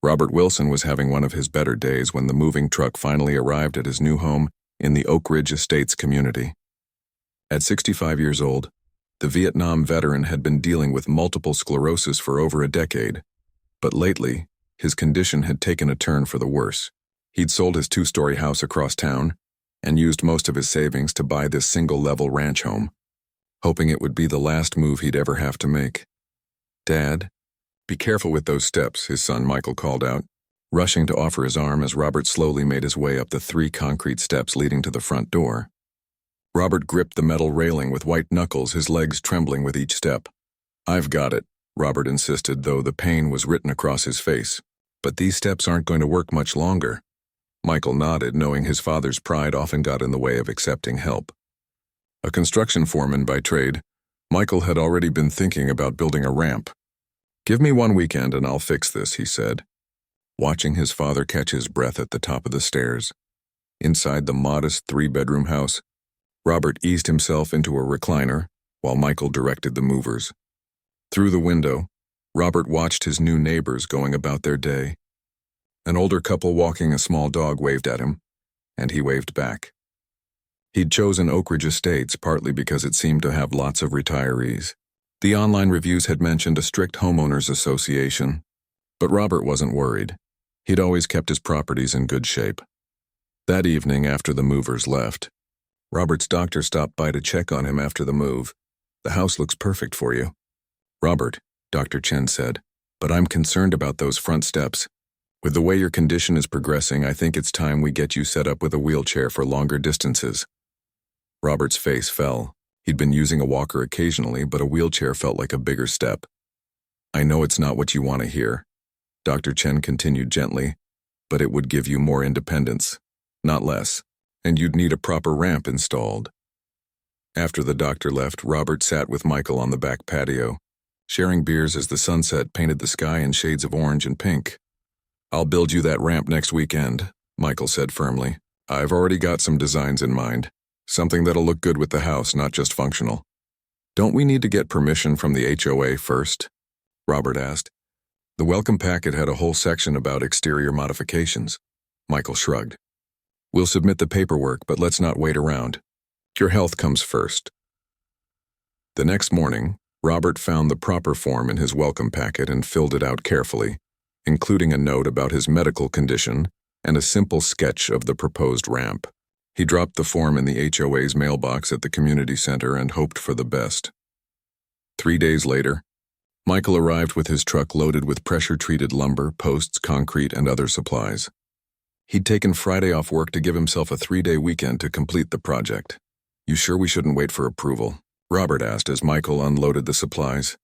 Robert Wilson was having one of his better days when the moving truck finally arrived at his new home in the Oak Ridge Estates community. At 65 years old, the Vietnam veteran had been dealing with multiple sclerosis for over a decade, but lately, his condition had taken a turn for the worse. He'd sold his two-story house across town and used most of his savings to buy this single-level ranch home, hoping it would be the last move he'd ever have to make. "Dad, be careful with those steps," his son Michael called out, rushing to offer his arm as Robert slowly made his way up the 3 concrete steps leading to the front door. Robert gripped the metal railing with white knuckles, his legs trembling with each step. "I've got it," Robert insisted, though the pain was written across his face. "But these steps aren't going to work much longer." Michael nodded, knowing his father's pride often got in the way of accepting help. A construction foreman by trade, Michael had already been thinking about building a ramp. "Give me 1 weekend and I'll fix this," he said, watching his father catch his breath at the top of the stairs. Inside the modest 3-bedroom house, Robert eased himself into a recliner while Michael directed the movers. Through the window, Robert watched his new neighbors going about their day. An older couple walking a small dog waved at him, and he waved back. He'd chosen Oak Ridge Estates partly because it seemed to have lots of retirees. The online reviews had mentioned a strict homeowners association, but Robert wasn't worried. He'd always kept his properties in good shape. That evening, after the movers left, Robert's doctor stopped by to check on him after the move. "The house looks perfect for you." "Robert," Dr. Chen said, "but I'm concerned about those front steps. With the way your condition is progressing, I think it's time we get you set up with a wheelchair for longer distances." Robert's face fell. He'd been using a walker occasionally, but a wheelchair felt like a bigger step. "I know it's not what you want to hear," Dr. Chen continued gently, "but it would give you more independence, not less, and you'd need a proper ramp installed." After the doctor left, Robert sat with Michael on the back patio, sharing beers as the sunset painted the sky in shades of orange and pink. "I'll build you that ramp next weekend," Michael said firmly. "I've already got some designs in mind. Something that'll look good with the house, not just functional." "Don't we need to get permission from the HOA first?" Robert asked. The welcome packet had a whole section about exterior modifications. Michael shrugged. "We'll submit the paperwork, but let's not wait around. Your health comes first." The next morning, Robert found the proper form in his welcome packet and filled it out carefully, including a note about his medical condition and a simple sketch of the proposed ramp. He dropped the form in the HOA's mailbox at the community center and hoped for the best. 3 days later, Michael arrived with his truck loaded with pressure-treated lumber, posts, concrete, and other supplies. He'd taken Friday off work to give himself a 3-day weekend to complete the project. "You sure we shouldn't wait for approval?" Robert asked as Michael unloaded the supplies.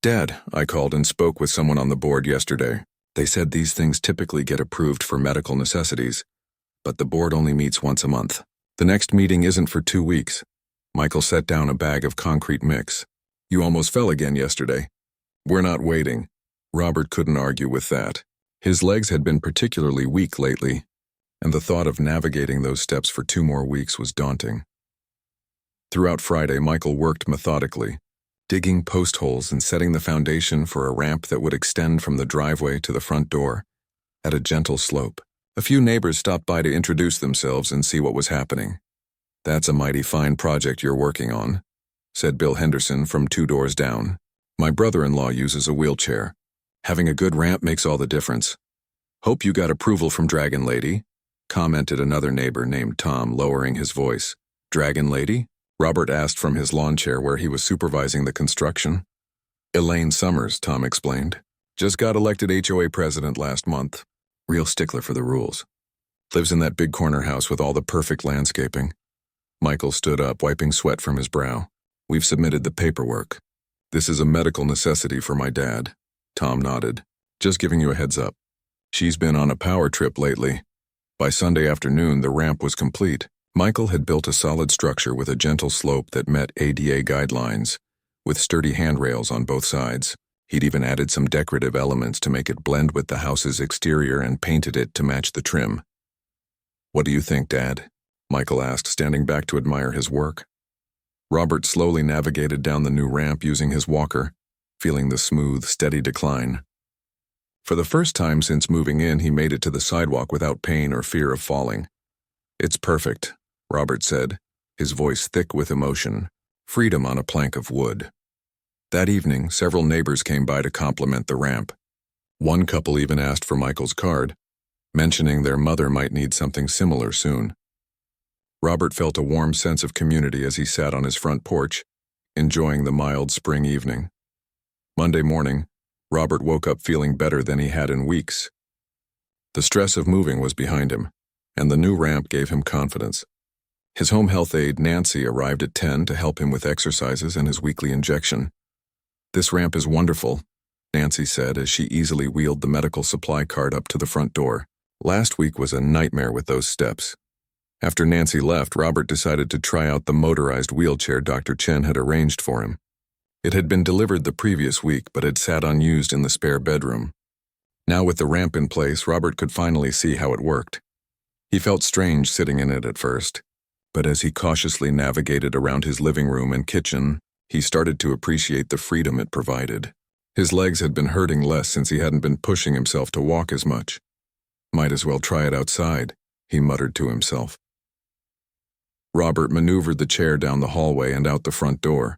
"Dad, I called and spoke with someone on the board yesterday. They said these things typically get approved for medical necessities, but the board only meets once a month. The next meeting isn't for 2 weeks." Michael set down a bag of concrete mix. "You almost fell again yesterday." "We're not waiting." Robert couldn't argue with that. His legs had been particularly weak lately, and the thought of navigating those steps for 2 more weeks was daunting. Throughout Friday, Michael worked methodically, digging post holes and setting the foundation for a ramp that would extend from the driveway to the front door, at a gentle slope. A few neighbors stopped by to introduce themselves and see what was happening. "That's a mighty fine project you're working on," said Bill Henderson from 2 doors down. "My brother-in-law uses a wheelchair. Having a good ramp makes all the difference." "Hope you got approval from Dragon Lady," commented another neighbor named Tom, lowering his voice. "Dragon Lady?" Robert asked from his lawn chair where he was supervising the construction. "Elaine Summers," Tom explained. "Just got elected HOA president last month. Real stickler for the rules. Lives in that big corner house with all the perfect landscaping." Michael stood up, wiping sweat from his brow. "We've submitted the paperwork. This is a medical necessity for my dad." Tom nodded. "Just giving you a heads up. She's been on a power trip lately." By Sunday afternoon, the ramp was complete. Michael had built a solid structure with a gentle slope that met ADA guidelines, with sturdy handrails on both sides. He'd even added some decorative elements to make it blend with the house's exterior and painted it to match the trim. "What do you think, Dad?" Michael asked, standing back to admire his work. Robert slowly navigated down the new ramp using his walker, feeling the smooth, steady decline. For the first time since moving in, he made it to the sidewalk without pain or fear of falling. "It's perfect," Robert said, his voice thick with emotion. Freedom on a plank of wood. That evening, several neighbors came by to compliment the ramp. One couple even asked for Michael's card, mentioning their mother might need something similar soon. Robert felt a warm sense of community as he sat on his front porch, enjoying the mild spring evening. Monday morning, Robert woke up feeling better than he had in weeks. The stress of moving was behind him, and the new ramp gave him confidence. His home health aide, Nancy, arrived at 10 to help him with exercises and his weekly injection. "This ramp is wonderful," Nancy said as she easily wheeled the medical supply cart up to the front door. Last week was a nightmare with those steps. After Nancy left, Robert decided to try out the motorized wheelchair Dr. Chen had arranged for him. It had been delivered the previous week, but had sat unused in the spare bedroom. Now with the ramp in place, Robert could finally see how it worked. He felt strange sitting in it at first, but as he cautiously navigated around his living room and kitchen, he started to appreciate the freedom it provided. His legs had been hurting less since he hadn't been pushing himself to walk as much. "Might as well try it outside," he muttered to himself. Robert maneuvered the chair down the hallway and out the front door.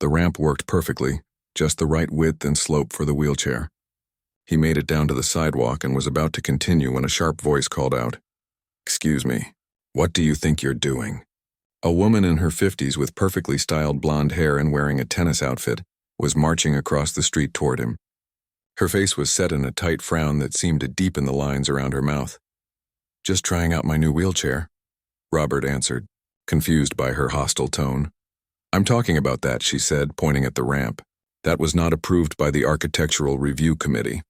The ramp worked perfectly, just the right width and slope for the wheelchair. He made it down to the sidewalk and was about to continue when a sharp voice called out, "Excuse me, what do you think you're doing?" A woman in her 50s with perfectly styled blonde hair and wearing a tennis outfit was marching across the street toward him. Her face was set in a tight frown that seemed to deepen the lines around her mouth. "Just trying out my new wheelchair," Robert answered, confused by her hostile tone. "I'm talking about that," she said, pointing at the ramp. "That was not approved by the Architectural Review Committee."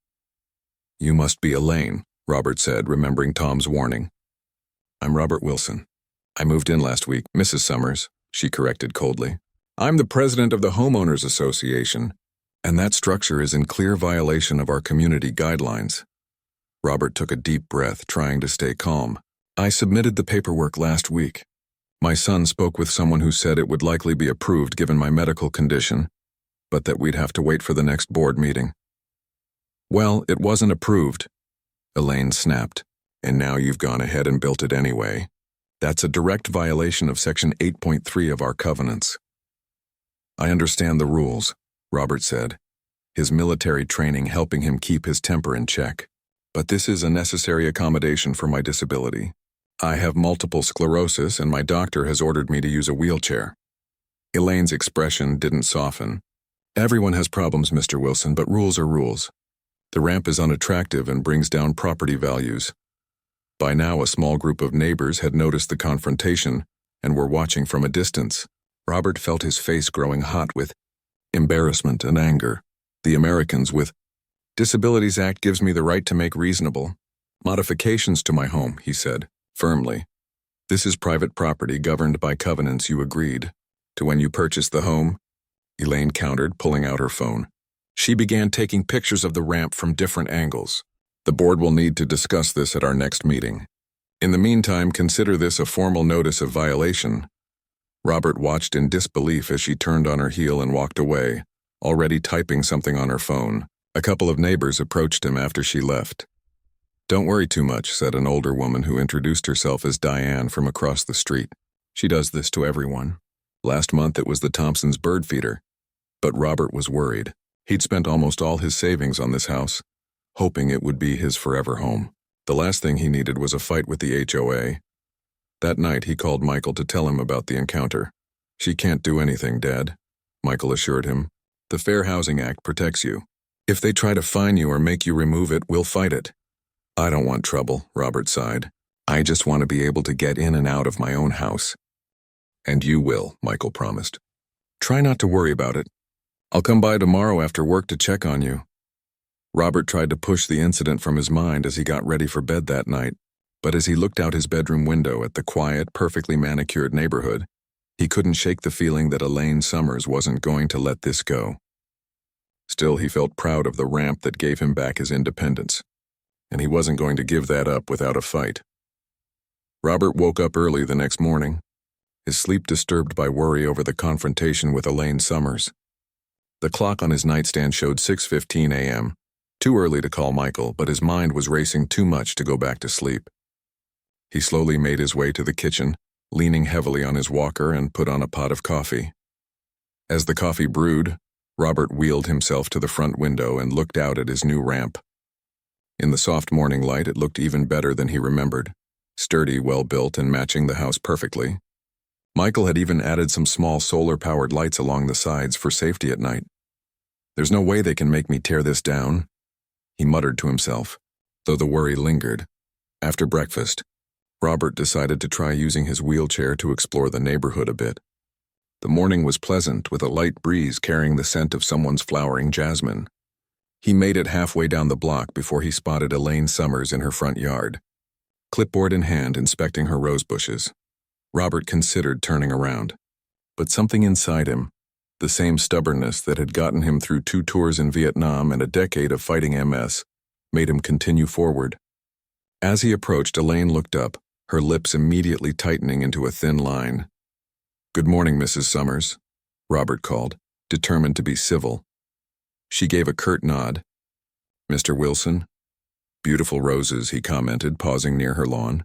"You must be Elaine," Robert said, remembering Tom's warning. "I'm Robert Wilson. I moved in last week, Mrs. Summers," she corrected coldly. "I'm the president of the Homeowners Association, and that structure is in clear violation of our community guidelines." Robert took a deep breath, trying to stay calm. "I submitted the paperwork last week. My son spoke with someone who said it would likely be approved given my medical condition, but that we'd have to wait for the next board meeting." "Well, it wasn't approved," Elaine snapped, "and now you've gone ahead and built it anyway. That's a direct violation of Section 8.3 of our covenants." "I understand the rules," Robert said, his military training helping him keep his temper in check. "But this is a necessary accommodation for my disability. I have multiple sclerosis and my doctor has ordered me to use a wheelchair." Elaine's expression didn't soften. "Everyone has problems, Mr. Wilson, but rules are rules. The ramp is unattractive and brings down property values." By now, a small group of neighbors had noticed the confrontation and were watching from a distance. Robert felt his face growing hot with embarrassment and anger. The Americans with Disabilities Act gives me the right to make reasonable modifications to my home, he said, firmly. "This is private property governed by covenants you agreed to when you purchased the home," Elaine countered, pulling out her phone. She began taking pictures of the ramp from different angles. "The board will need to discuss this at our next meeting. In the meantime, consider this a formal notice of violation." Robert watched in disbelief as she turned on her heel and walked away, already typing something on her phone. A couple of neighbors approached him after she left. "Don't worry too much," said an older woman who introduced herself as Diane from across the street. "She does this to everyone. Last month it was the Thompsons' bird feeder." But Robert was worried. He'd spent almost all his savings on this house, hoping it would be his forever home. The last thing he needed was a fight with the HOA. That night he called Michael to tell him about the encounter. "She can't do anything, Dad," Michael assured him. "The Fair Housing Act protects you. If they try to fine you or make you remove it, we'll fight it." "I don't want trouble," Robert sighed. "I just want to be able to get in and out of my own house." "And you will," Michael promised. "Try not to worry about it. I'll come by tomorrow after work to check on you." Robert tried to push the incident from his mind as he got ready for bed that night, but as he looked out his bedroom window at the quiet, perfectly manicured neighborhood, he couldn't shake the feeling that Elaine Summers wasn't going to let this go. Still, he felt proud of the ramp that gave him back his independence, and he wasn't going to give that up without a fight. Robert woke up early the next morning, his sleep disturbed by worry over the confrontation with Elaine Summers. The clock on his nightstand showed 6:15 a.m., Too early to call Michael, but his mind was racing too much to go back to sleep. He slowly made his way to the kitchen, leaning heavily on his walker, and put on a pot of coffee. As the coffee brewed, Robert wheeled himself to the front window and looked out at his new ramp. In the soft morning light, it looked even better than he remembered, sturdy, well-built, and matching the house perfectly. Michael had even added some small solar-powered lights along the sides for safety at night. "There's no way they can make me tear this down," he muttered to himself, though the worry lingered. After breakfast, Robert decided to try using his wheelchair to explore the neighborhood a bit. The morning was pleasant, with a light breeze carrying the scent of someone's flowering jasmine. He made it halfway down the block before he spotted Elaine Summers in her front yard, clipboard in hand, inspecting her rose bushes. Robert considered turning around, but something inside him, the same stubbornness that had gotten him through 2 tours in Vietnam and a decade of fighting MS, made him continue forward. As he approached, Elaine looked up, her lips immediately tightening into a thin line. "Good morning, Mrs. Summers," Robert called, determined to be civil. She gave a curt nod. "Mr. Wilson?" "Beautiful roses," he commented, pausing near her lawn.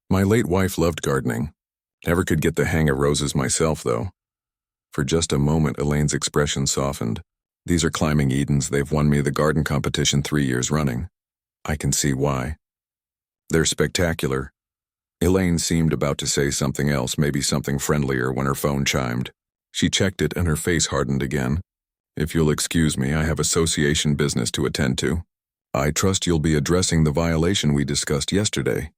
"My late wife loved gardening. Never could get the hang of roses myself, though." For just a moment, Elaine's expression softened. "These are climbing Edens. They've won me the garden competition 3 years running. I can see why. They're spectacular." Elaine seemed about to say something else, maybe something friendlier, when her phone chimed. She checked it and her face hardened again. "If you'll excuse me, I have association business to attend to. I trust you'll be addressing the violation we discussed yesterday."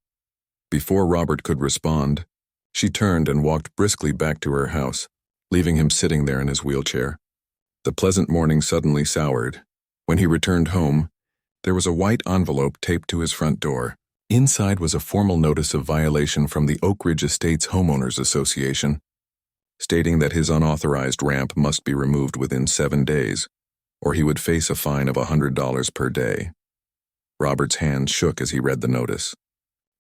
Before Robert could respond, she turned and walked briskly back to her house, leaving him sitting there in his wheelchair. The pleasant morning suddenly soured. When he returned home, there was a white envelope taped to his front door. Inside was a formal notice of violation from the Oak Ridge Estates Homeowners Association, stating that his unauthorized ramp must be removed within 7 days, or he would face a fine of $100 per day. Robert's hand shook as he read the notice.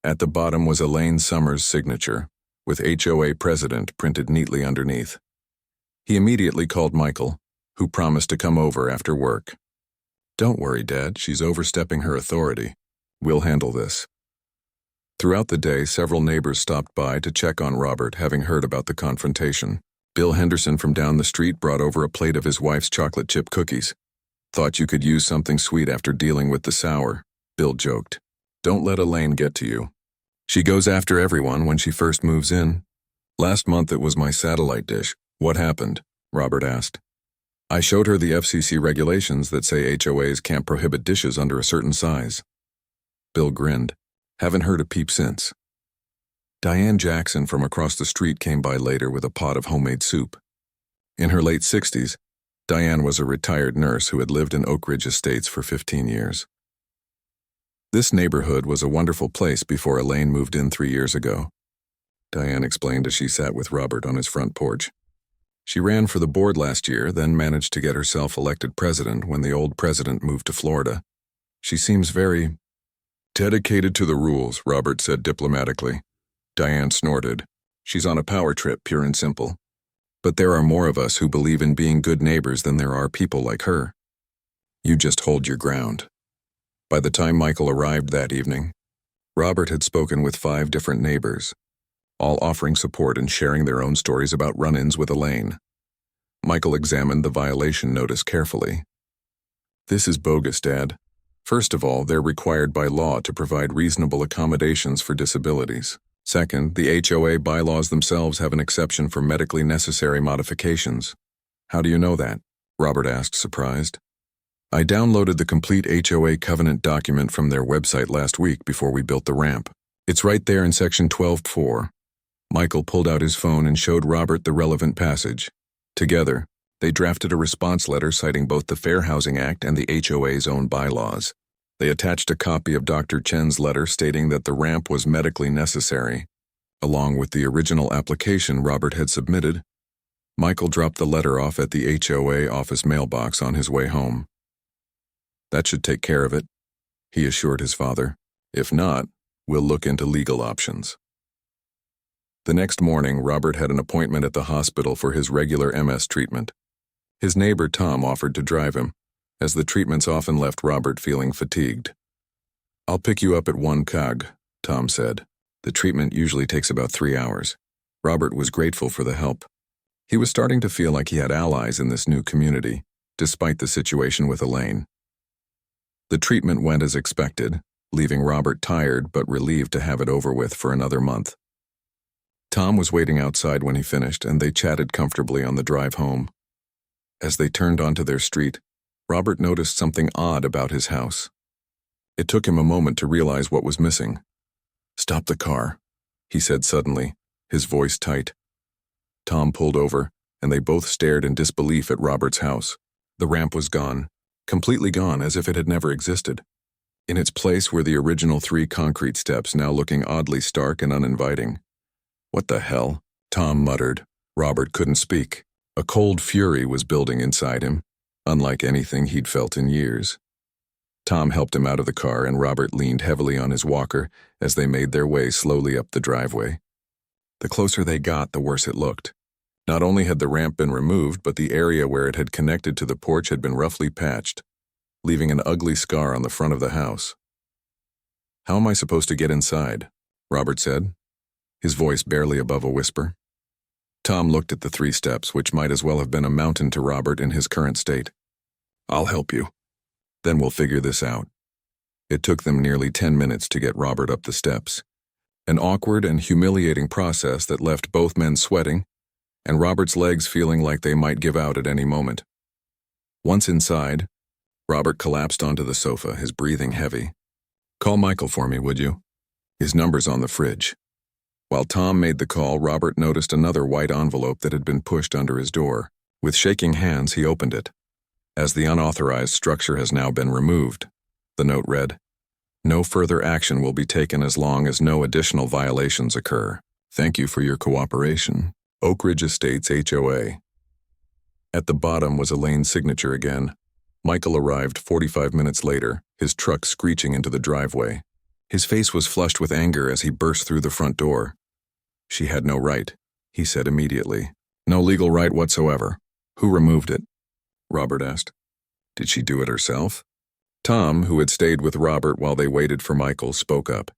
At the bottom was Elaine Summers' signature, with HOA President printed neatly underneath. He immediately called Michael, who promised to come over after work. "Don't worry, Dad, she's overstepping her authority. We'll handle this." Throughout the day, several neighbors stopped by to check on Robert, having heard about the confrontation. Bill Henderson from down the street brought over a plate of his wife's chocolate chip cookies. "Thought you could use something sweet after dealing with the sour," Bill joked. "Don't let Elaine get to you. She goes after everyone when she first moves in. Last month it was my satellite dish." "What happened?" Robert asked. "I showed her the FCC regulations that say HOAs can't prohibit dishes under a certain size." Bill grinned. "Haven't heard a peep since." Diane Jackson from across the street came by later with a pot of homemade soup. In her late 60s, Diane was a retired nurse who had lived in Oak Ridge Estates for 15 years. "This neighborhood was a wonderful place before Elaine moved in 3 years ago," Diane explained as she sat with Robert on his front porch. "She ran for the board last year, then managed to get herself elected president when the old president moved to Florida. She seems very dedicated to the rules," Robert said diplomatically. Diane snorted. "She's on a power trip, pure and simple. But there are more of us who believe in being good neighbors than there are people like her. You just hold your ground." By the time Michael arrived that evening, Robert had spoken with 5 different neighbors, all offering support and sharing their own stories about run-ins with Elaine. Michael examined the violation notice carefully. "This is bogus, Dad. First of all, they're required by law to provide reasonable accommodations for disabilities. Second, the HOA bylaws themselves have an exception for medically necessary modifications." "How do you know that?" Robert asked, surprised. "I downloaded the complete HOA covenant document from their website last week before we built the ramp. It's right there in section 12.4. Michael pulled out his phone and showed Robert the relevant passage. Together, they drafted a response letter citing both the Fair Housing Act and the HOA's own bylaws. They attached a copy of Dr. Chen's letter stating that the ramp was medically necessary, along with the original application Robert had submitted. Michael dropped the letter off at the HOA office mailbox on his way home. "That should take care of it," he assured his father. "If not, we'll look into legal options." The next morning, Robert had an appointment at the hospital for his regular MS treatment. His neighbor Tom offered to drive him, as the treatments often left Robert feeling fatigued. "I'll pick you up at 1 kg," Tom said. "The treatment usually takes about 3 hours." Robert was grateful for the help. He was starting to feel like he had allies in this new community, despite the situation with Elaine. The treatment went as expected, leaving Robert tired but relieved to have it over with for another month. Tom was waiting outside when he finished, and they chatted comfortably on the drive home. As they turned onto their street, Robert noticed something odd about his house. It took him a moment to realize what was missing. "Stop the car," he said suddenly, his voice tight. Tom pulled over, and they both stared in disbelief at Robert's house. The ramp was gone, completely gone, as if it had never existed. In its place were the original 3 concrete steps, now looking oddly stark and uninviting. "What the hell?" Tom muttered. Robert couldn't speak. A cold fury was building inside him, unlike anything he'd felt in years. Tom helped him out of the car, and Robert leaned heavily on his walker as they made their way slowly up the driveway. The closer they got, the worse it looked. Not only had the ramp been removed, but the area where it had connected to the porch had been roughly patched, leaving an ugly scar on the front of the house. "How am I supposed to get inside?" Robert said, his voice barely above a whisper. Tom looked at the 3 steps, which might as well have been a mountain to Robert in his current state. "I'll help you. Then we'll figure this out." It took them nearly 10 minutes to get Robert up the steps, an awkward and humiliating process that left both men sweating and Robert's legs feeling like they might give out at any moment. Once inside, Robert collapsed onto the sofa, his breathing heavy. "Call Michael for me, would you? His number's on the fridge." While Tom made the call, Robert noticed another white envelope that had been pushed under his door. With shaking hands, he opened it. "As the unauthorized structure has now been removed," the note read. "No further action will be taken as long as no additional violations occur. Thank you for your cooperation. Oak Ridge Estates HOA." At the bottom was Elaine's signature again. Michael arrived 45 minutes later, his truck screeching into the driveway. His face was flushed with anger as he burst through the front door. "She had no right," he said immediately. "No legal right whatsoever. Who removed it?" Robert asked. "Did she do it herself?" Tom, who had stayed with Robert while they waited for Michael, spoke up.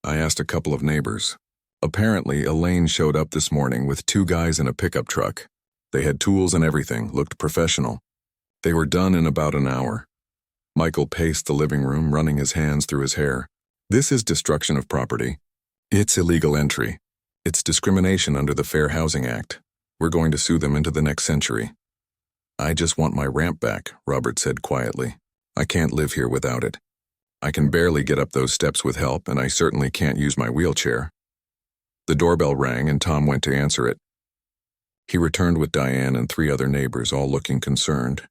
"I asked a couple of neighbors. Apparently, Elaine showed up this morning with 2 guys in a pickup truck. They had tools and everything, looked professional. They were done in about an hour." Michael paced the living room, running his hands through his hair. "This is destruction of property. It's illegal entry. It's discrimination under the Fair Housing Act. We're going to sue them into the next century." "I just want my ramp back," Robert said quietly. "I can't live here without it. I can barely get up those steps with help, and I certainly can't use my wheelchair." The doorbell rang, and Tom went to answer it. He returned with Diane and 3 other neighbors, all looking concerned.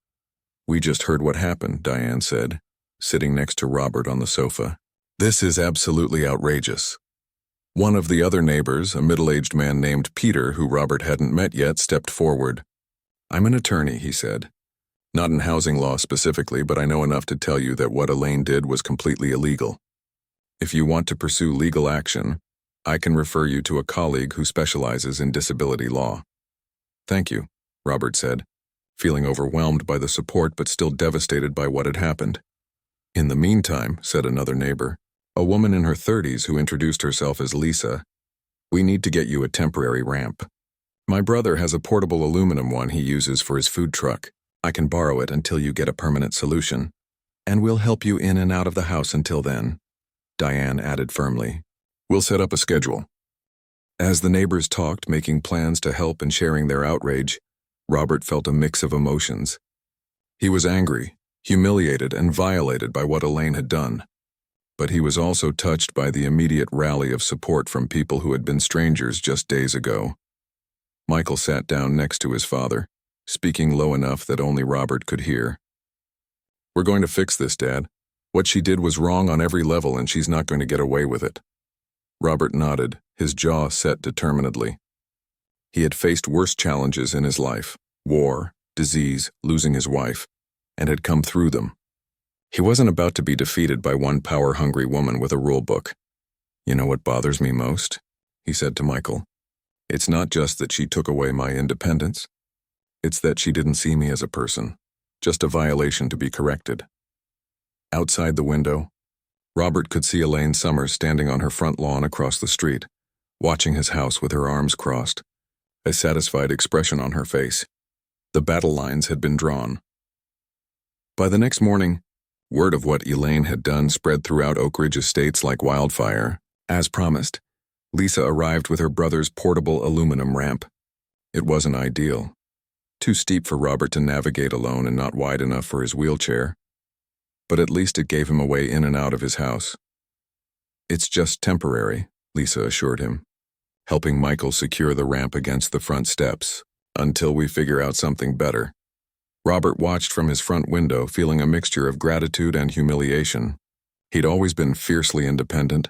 "We just heard what happened," Diane said, sitting next to Robert on the sofa. "This is absolutely outrageous." One of the other neighbors, a middle-aged man named Peter, who Robert hadn't met yet, stepped forward. "I'm an attorney," he said. "Not in housing law specifically, but I know enough to tell you that what Elaine did was completely illegal. If you want to pursue legal action, I can refer you to a colleague who specializes in disability law." "Thank you," Robert said, feeling overwhelmed by the support but still devastated by what had happened. "In the meantime," said another neighbor, a woman in her 30s who introduced herself as Lisa, "we need to get you a temporary ramp. My brother has a portable aluminum one he uses for his food truck. I can borrow it until you get a permanent solution. And we'll help you in and out of the house until then," Diane added firmly. "We'll set up a schedule." As the neighbors talked, making plans to help and sharing their outrage, Robert felt a mix of emotions. He was angry, humiliated, and violated by what Elaine had done. But he was also touched by the immediate rally of support from people who had been strangers just days ago. Michael sat down next to his father, speaking low enough that only Robert could hear. "We're going to fix this, Dad. What she did was wrong on every level, and she's not going to get away with it." Robert nodded, his jaw set determinedly. He had faced worse challenges in his life: war, disease, losing his wife, and had come through them. He wasn't about to be defeated by one power-hungry woman with a rule book. "You know what bothers me most?" he said to Michael. "It's not just that she took away my independence. It's that she didn't see me as a person. just a violation to be corrected. Outside the window, Robert could see Elaine Summers standing on her front lawn across the street, watching his house with her arms crossed, a satisfied expression on her face. The battle lines had been drawn. By the next morning, word of what Elaine had done spread throughout Oak Ridge Estates like wildfire. As promised, Lisa arrived with her brother's portable aluminum ramp. It wasn't ideal. Too steep for Robert to navigate alone and not wide enough for his wheelchair. But at least it gave him a way in and out of his house. "It's just temporary," Lisa assured him, helping Michael secure the ramp against the front steps, "until we figure out something better." Robert watched from his front window, feeling a mixture of gratitude and humiliation. He'd always been fiercely independent,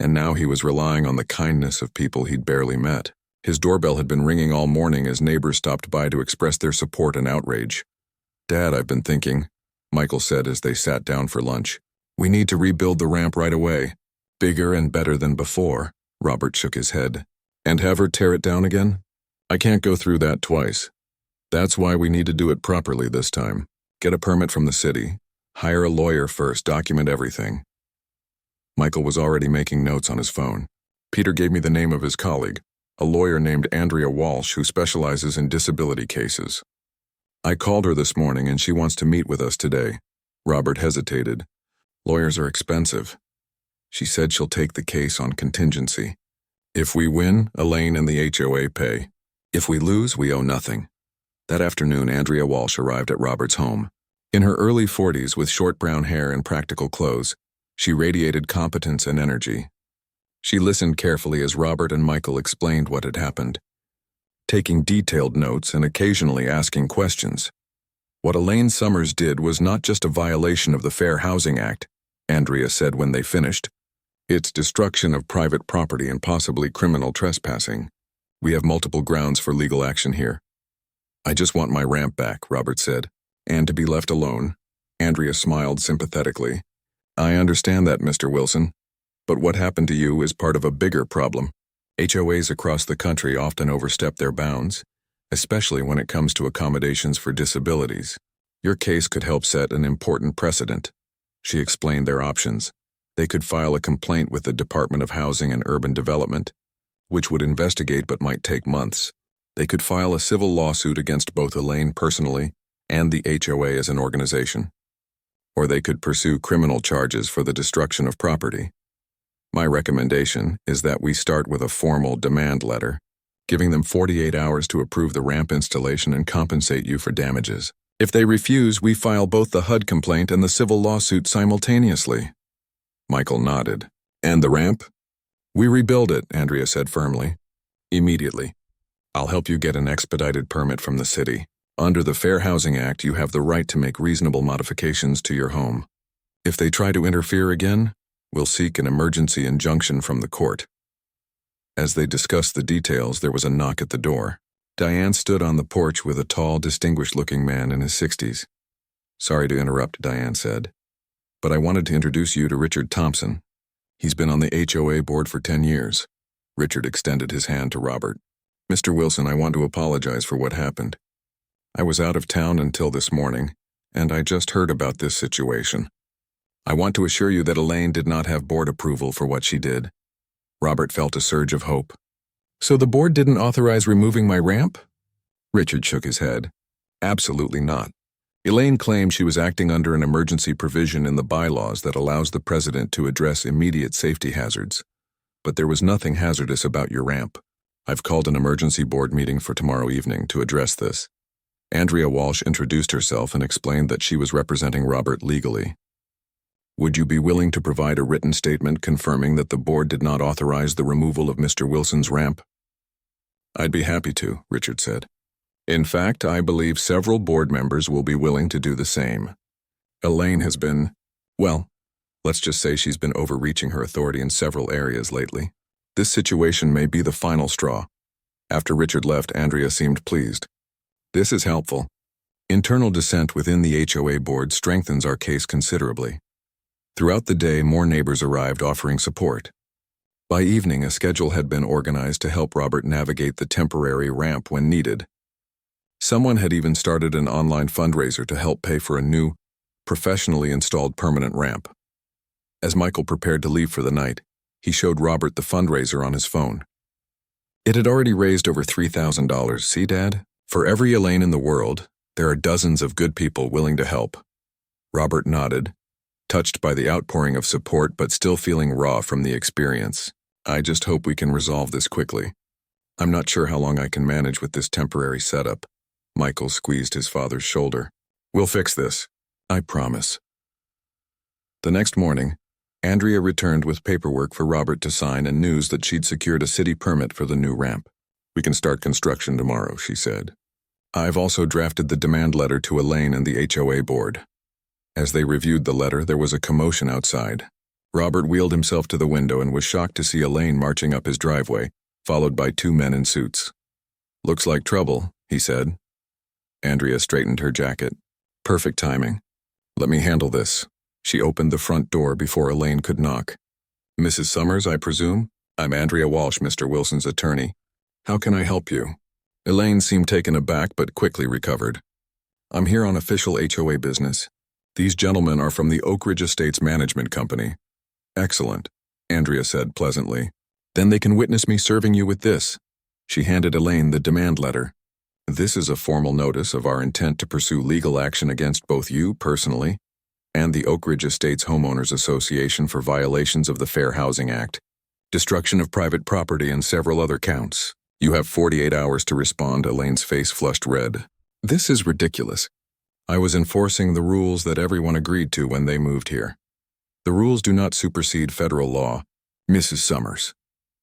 and now he was relying on the kindness of people he'd barely met. His doorbell had been ringing all morning as neighbors stopped by to express their support and outrage. "Dad, I've been thinking," Michael said as they sat down for lunch. "We need to rebuild the ramp right away. Bigger and better than before." Robert shook his head. "And have her tear it down again? I can't go through that twice. That's why we need to do it properly this time. Get a permit from the city. Hire a lawyer first, document everything." Michael was already making notes on his phone. "Peter gave me the name of his colleague, a lawyer named Andrea Walsh who specializes in disability cases. I called her this morning and she wants to meet with us today." Robert hesitated. "Lawyers are expensive." "She said she'll take the case on contingency. If we win, Elaine and the HOA pay. If we lose, we owe nothing." That afternoon, Andrea Walsh arrived at Robert's home. In her early 40s, with short brown hair and practical clothes, she radiated competence and energy. She listened carefully as Robert and Michael explained what had happened, taking detailed notes and occasionally asking questions. What Elaine Summers did was not just a violation of the Fair Housing Act, Andrea said when they finished. It's destruction of private property and possibly criminal trespassing. We have multiple grounds for legal action here. "I just want my ramp back," Robert said, "and to be left alone." Andrea smiled sympathetically. "I understand that, Mr. Wilson. But what happened to you is part of a bigger problem. HOAs across the country often overstep their bounds, especially when it comes to accommodations for disabilities. Your case could help set an important precedent." She explained their options. They could file a complaint with the Department of Housing and Urban Development, which would investigate but might take months. They could file a civil lawsuit against both Elaine personally and the HOA as an organization. Or they could pursue criminal charges for the destruction of property. My recommendation is that we start with a formal demand letter, giving them 48 hours to approve the ramp installation and compensate you for damages. If they refuse, we file both the HUD complaint and the civil lawsuit simultaneously. Michael nodded. "And the ramp?" "We rebuild it," Andrea said firmly. "Immediately. I'll help you get an expedited permit from the city. Under the Fair Housing Act, you have the right to make reasonable modifications to your home. If they try to interfere again, we'll seek an emergency injunction from the court." As they discussed the details, there was a knock at the door. Diane stood on the porch with a tall, distinguished-looking man in his 60s. "Sorry to interrupt," Diane said, "but I wanted to introduce you to Richard Thompson. He's been on the HOA board for 10 years. Richard extended his hand to Robert. "Mr. Wilson, I want to apologize for what happened. I was out of town until this morning, and I just heard about this situation. I want to assure you that Elaine did not have board approval for what she did." Robert felt a surge of hope. "So the board didn't authorize removing my ramp?" Richard shook his head. "Absolutely not. Elaine claimed she was acting under an emergency provision in the bylaws that allows the president to address immediate safety hazards. But there was nothing hazardous about your ramp. I've called an emergency board meeting for tomorrow evening to address this." Andrea Walsh introduced herself and explained that she was representing Robert legally. "Would you be willing to provide a written statement confirming that the board did not authorize the removal of Mr. Wilson's ramp?" "I'd be happy to," Richard said. "In fact, I believe several board members will be willing to do the same. Elaine has been, well, let's just say she's been overreaching her authority in several areas lately. This situation may be the final straw." After Richard left, Andrea seemed pleased. "This is helpful. Internal dissent within the HOA board strengthens our case considerably." Throughout the day, more neighbors arrived offering support. By evening, a schedule had been organized to help Robert navigate the temporary ramp when needed. Someone had even started an online fundraiser to help pay for a new, professionally installed permanent ramp. As Michael prepared to leave for the night, he showed Robert the fundraiser on his phone. It had already raised over $3,000. See, Dad? For every Elaine in the world, there are dozens of good people willing to help. Robert nodded, touched by the outpouring of support but still feeling raw from the experience. I just hope we can resolve this quickly. I'm not sure how long I can manage with this temporary setup. Michael squeezed his father's shoulder. We'll fix this. I promise. The next morning, Andrea returned with paperwork for Robert to sign and news that she'd secured a city permit for the new ramp. We can start construction tomorrow, she said. I've also drafted the demand letter to Elaine and the HOA board. As they reviewed the letter, there was a commotion outside. Robert wheeled himself to the window and was shocked to see Elaine marching up his driveway, followed by two men in suits. Looks like trouble, he said. Andrea straightened her jacket. Perfect timing. Let me handle this. She opened the front door before Elaine could knock. Mrs. Summers, I presume? I'm Andrea Walsh, Mr. Wilson's attorney. How can I help you? Elaine seemed taken aback but quickly recovered. I'm here on official HOA business. These gentlemen are from the Oak Ridge Estates Management Company. Excellent, Andrea said pleasantly. Then they can witness me serving you with this. She handed Elaine the demand letter. This is a formal notice of our intent to pursue legal action against both you personally and the Oak Ridge Estates Homeowners Association for violations of the Fair Housing Act, destruction of private property, and several other counts. You have 48 hours to respond. Elaine's face flushed red. This is ridiculous. I was enforcing the rules that everyone agreed to when they moved here. The rules do not supersede federal law, Mrs. Summers.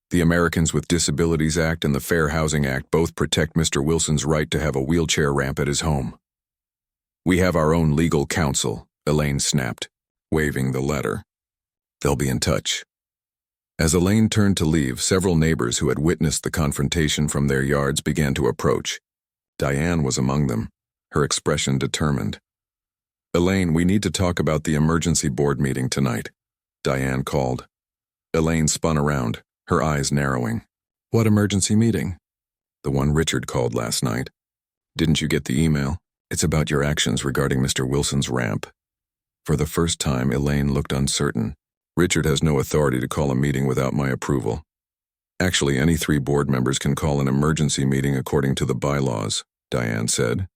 The Americans with Disabilities Act and the Fair Housing Act both protect Mr. Wilson's right to have a wheelchair ramp at his home. We have our own legal counsel, Elaine snapped, waving the letter. They'll be in touch. As Elaine turned to leave, several neighbors who had witnessed the confrontation from their yards began to approach. Diane was among them, her expression determined. Elaine, we need to talk about the emergency board meeting tonight, Diane called. Elaine spun around, her eyes narrowing. What emergency meeting? The one Richard called last night. Didn't you get the email? It's about your actions regarding Mr. Wilson's ramp. For the first time, Elaine looked uncertain. Richard has no authority to call a meeting without my approval. Actually, any 3 board members can call an emergency meeting according to the bylaws, Diane said.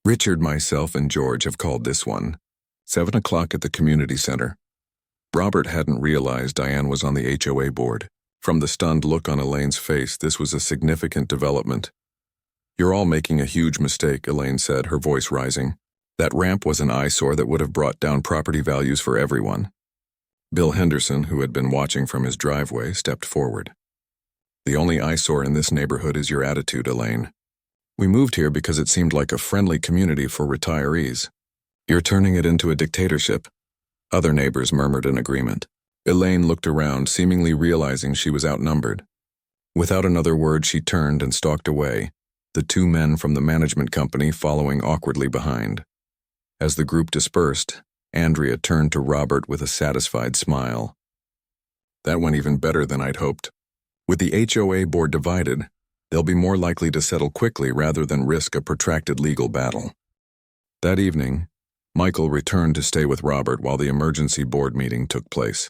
Richard, myself, and George have called this one. 7 o'clock at the community center. Robert hadn't realized Diane was on the HOA board. From the stunned look on Elaine's face, this was a significant development. You're all making a huge mistake, Elaine said, her voice rising. That ramp was an eyesore that would have brought down property values for everyone. Bill Henderson, who had been watching from his driveway, stepped forward. The only eyesore in this neighborhood is your attitude, Elaine. We moved here because it seemed like a friendly community for retirees. You're turning it into a dictatorship. Other neighbors murmured in agreement. Elaine looked around, seemingly realizing she was outnumbered. Without another word, she turned and stalked away, the 2 men from the management company following awkwardly behind. As the group dispersed, Andrea turned to Robert with a satisfied smile. That went even better than I'd hoped. With the HOA board divided, they'll be more likely to settle quickly rather than risk a protracted legal battle. That evening, Michael returned to stay with Robert while the emergency board meeting took place.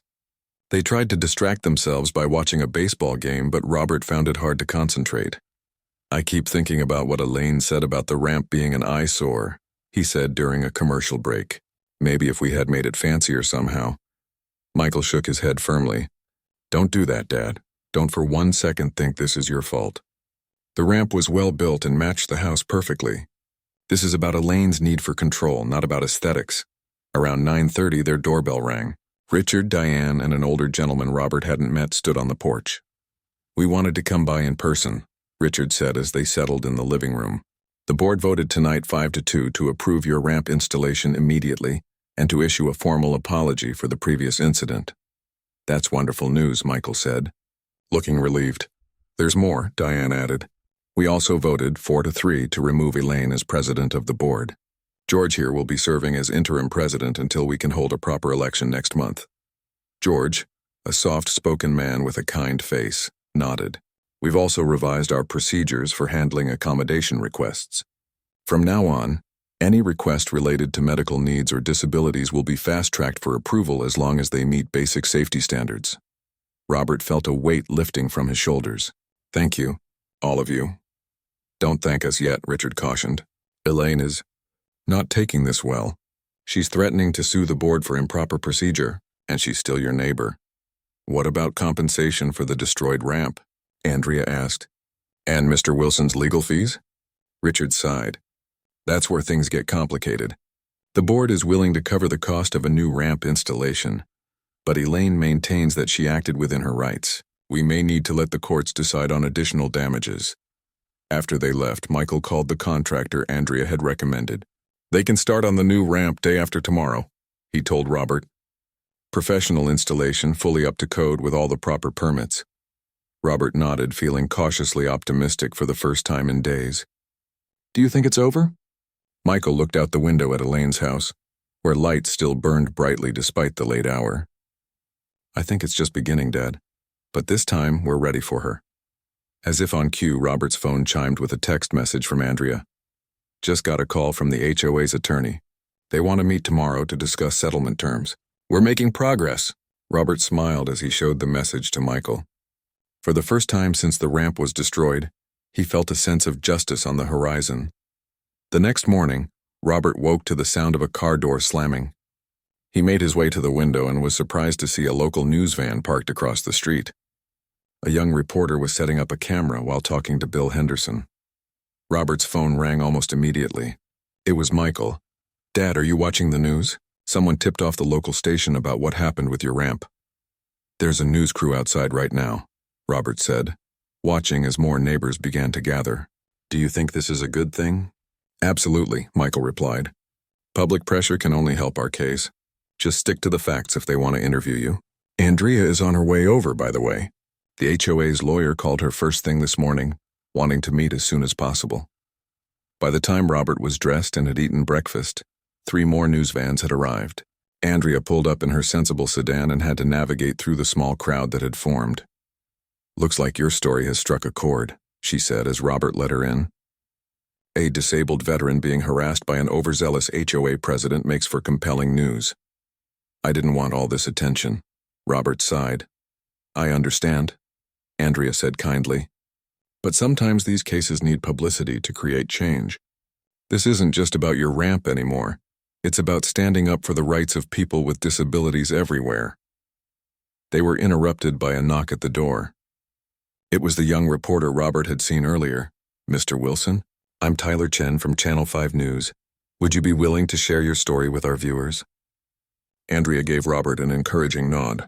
They tried to distract themselves by watching a baseball game, but Robert found it hard to concentrate. I keep thinking about what Elaine said about the ramp being an eyesore, he said during a commercial break. Maybe if we had made it fancier somehow. Michael shook his head firmly. Don't do that, Dad. Don't for 1 second think this is your fault. The ramp was well built and matched the house perfectly. This is about Elaine's need for control, not about aesthetics. Around 9:30, their doorbell rang. Richard, Diane, and an older gentleman Robert hadn't met stood on the porch. We wanted to come by in person, Richard said as they settled in the living room. The board voted tonight 5-2 to approve your ramp installation immediately and to issue a formal apology for the previous incident. That's wonderful news, Michael said, looking relieved. There's more, Diane added. We also voted 4-3 to remove Elaine as president of the board. George here will be serving as interim president until we can hold a proper election next month. George, a soft-spoken man with a kind face, nodded. We've also revised our procedures for handling accommodation requests. From now on, any request related to medical needs or disabilities will be fast-tracked for approval as long as they meet basic safety standards. Robert felt a weight lifting from his shoulders. Thank you, all of you. Don't thank us yet, Richard cautioned. Elaine is not taking this well. She's threatening to sue the board for improper procedure, and she's still your neighbor. What about compensation for the destroyed ramp? Andrea asked. And Mr. Wilson's legal fees? Richard sighed. That's where things get complicated. The board is willing to cover the cost of a new ramp installation, but Elaine maintains that she acted within her rights. We may need to let the courts decide on additional damages. After they left, Michael called the contractor Andrea had recommended. They can start on the new ramp day after tomorrow, he told Robert. Professional installation, fully up to code with all the proper permits. Robert nodded, feeling cautiously optimistic for the first time in days. Do you think it's over? Michael looked out the window at Elaine's house, where lights still burned brightly despite the late hour. I think it's just beginning, Dad. But this time, we're ready for her. As if on cue, Robert's phone chimed with a text message from Andrea. Just got a call from the HOA's attorney. They want to meet tomorrow to discuss settlement terms. We're making progress. Robert smiled as he showed the message to Michael. For the first time since the ramp was destroyed, he felt a sense of justice on the horizon. The next morning, Robert woke to the sound of a car door slamming. He made his way to the window and was surprised to see a local news van parked across the street. A young reporter was setting up a camera while talking to Bill Henderson. Robert's phone rang almost immediately. It was Michael. Dad, are you watching the news? Someone tipped off the local station about what happened with your ramp. There's a news crew outside right now, Robert said, watching as more neighbors began to gather. Do you think this is a good thing? Absolutely, Michael replied. Public pressure can only help our case. Just stick to the facts if they want to interview you. Andrea is on her way over, by the way. The HOA's lawyer called her first thing this morning, wanting to meet as soon as possible. By the time Robert was dressed and had eaten breakfast, 3 more news vans had arrived. Andrea pulled up in her sensible sedan and had to navigate through the small crowd that had formed. Looks like your story has struck a chord, she said as Robert let her in. A disabled veteran being harassed by an overzealous HOA president makes for compelling news. I didn't want all this attention. Robert sighed. I understand, Andrea said kindly. But sometimes these cases need publicity to create change. This isn't just about your ramp anymore. It's about standing up for the rights of people with disabilities everywhere. They were interrupted by a knock at the door. It was the young reporter Robert had seen earlier. Mr. Wilson, I'm Tyler Chen from Channel 5 News. Would you be willing to share your story with our viewers? Andrea gave Robert an encouraging nod.